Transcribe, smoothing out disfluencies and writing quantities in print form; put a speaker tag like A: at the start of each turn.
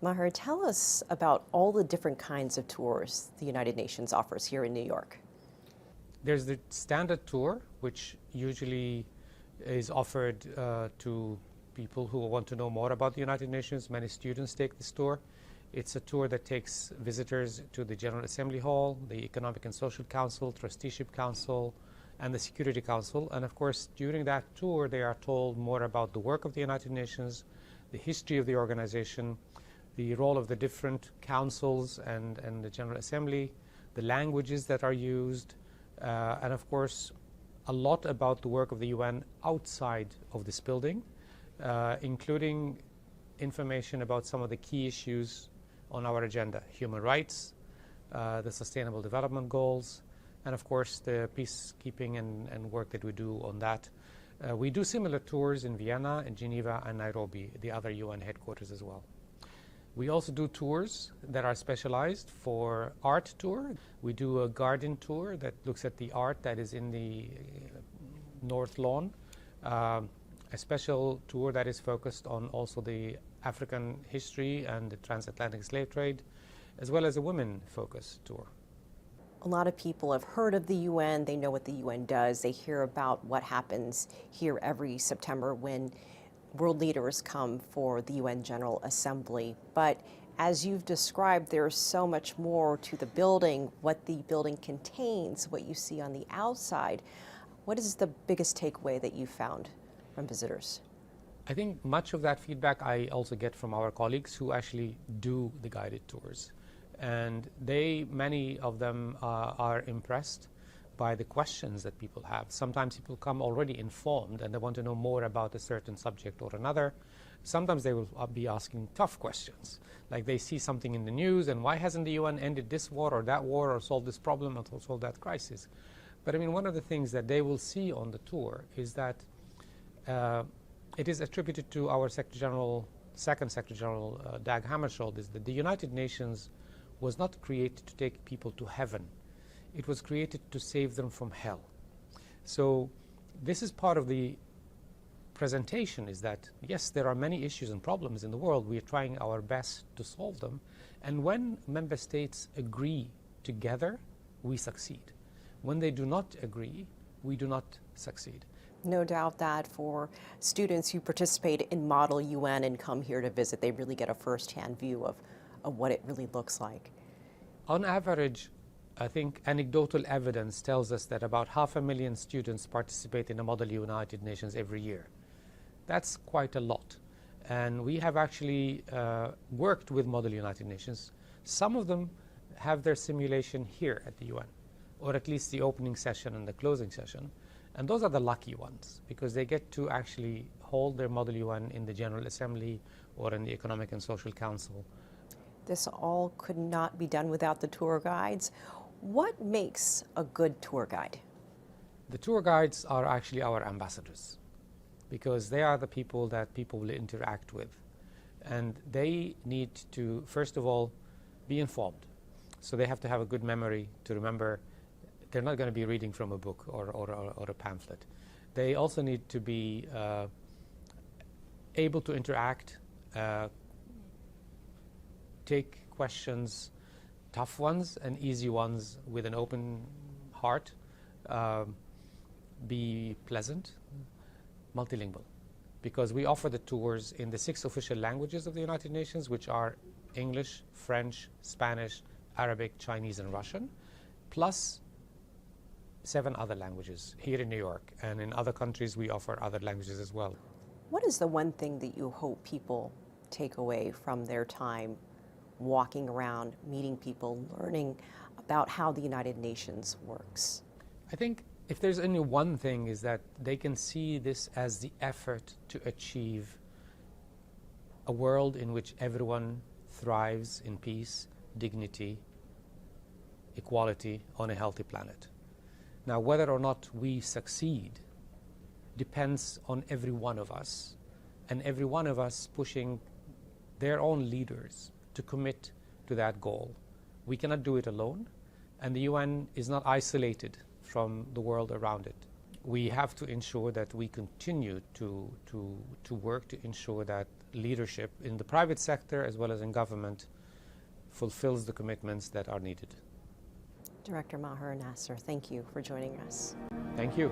A: Maher, tell us about all the different kinds of tours the United Nations offers here in New York.
B: There's the standard tour, which usually is offered to people who want to know more about the United Nations. Many students take this tour. It's a tour that takes visitors to the General Assembly Hall, the Economic and Social Council, Trusteeship Council, and the Security Council. And of course, during that tour, they are told more about the work of the United Nations, the history of the organization, the role of the different councils and the General Assembly, the languages that are used, and of course, a lot about the work of the UN outside of this building, including information about some of the key issues on our agenda: human rights, the Sustainable Development Goals, and of course the peacekeeping and work that we do on that. We do similar tours in Vienna, in Geneva, and Nairobi, the other UN headquarters as well. We also do tours that are specialized for art tour. We do a garden tour that looks at the art that is in the North Lawn, a special tour that is focused on also the African history and the transatlantic slave trade, as well as a women-focused tour.
A: A lot of people have heard of the UN, they know what the UN does, they hear about what happens here every September when world leaders come for the UN General Assembly. But as you've described, there's so much more to the building, what the building contains, what you see on the outside. What is the biggest takeaway that you found from visitors?
B: I think much of that feedback I also get from our colleagues who actually do the guided tours. And many of them are impressed by the questions that people have. Sometimes people come already informed and they want to know more about a certain subject or another. Sometimes they will be asking tough questions, like they see something in the news and why hasn't the UN ended this war or that war or solved this problem or solved that crisis? But I mean, one of the things that they will see on the tour is that it is attributed to our Second Secretary General Dag Hammarskjöld, is that the United Nations was not created to take people to heaven. It was created to save them from hell. So this is part of the presentation, is that yes, there are many issues and problems in the world. We are trying our best to solve them. And when member states agree together, we succeed. When they do not agree, we do not succeed.
A: No doubt that for students who participate in Model UN and come here to visit, they really get a first-hand view of what it really looks like.
B: On average, I think anecdotal evidence tells us that about 500,000 students participate in the Model United Nations every year. That's quite a lot. And we have actually worked with Model United Nations. Some of them have their simulation here at the UN, or at least the opening session and the closing session. And those are the lucky ones, because they get to actually hold their Model UN in the General Assembly or in the Economic and Social Council.
A: This all could not be done without the tour guides. What makes a good tour guide?
B: The tour guides are actually our ambassadors, because they are the people that people will interact with. And they need to, first of all, be informed. So they have to have a good memory to remember. They're not going to be reading from a book or a pamphlet. They also need to be able to interact, take questions, tough ones and easy ones, with an open heart, be pleasant, multilingual, because we offer the tours in the 6 official languages of the United Nations, which are English, French, Spanish, Arabic, Chinese, and Russian, plus 7 other languages here in New York. And in other countries, we offer other languages as well.
A: What is the one thing that you hope people take away from their time walking around, meeting people, learning about how the United Nations works?
B: I think if there's only one thing, is that they can see this as the effort to achieve a world in which everyone thrives in peace, dignity, equality on a healthy planet. Now, whether or not we succeed depends on every one of us, and every one of us pushing their own leaders to commit to that goal. We cannot do it alone, and the UN is not isolated from the world around it. We have to ensure that we continue to work to ensure that leadership in the private sector as well as in government fulfills the commitments that are needed.
A: Director Maher Nasser, thank you for joining us.
B: Thank you.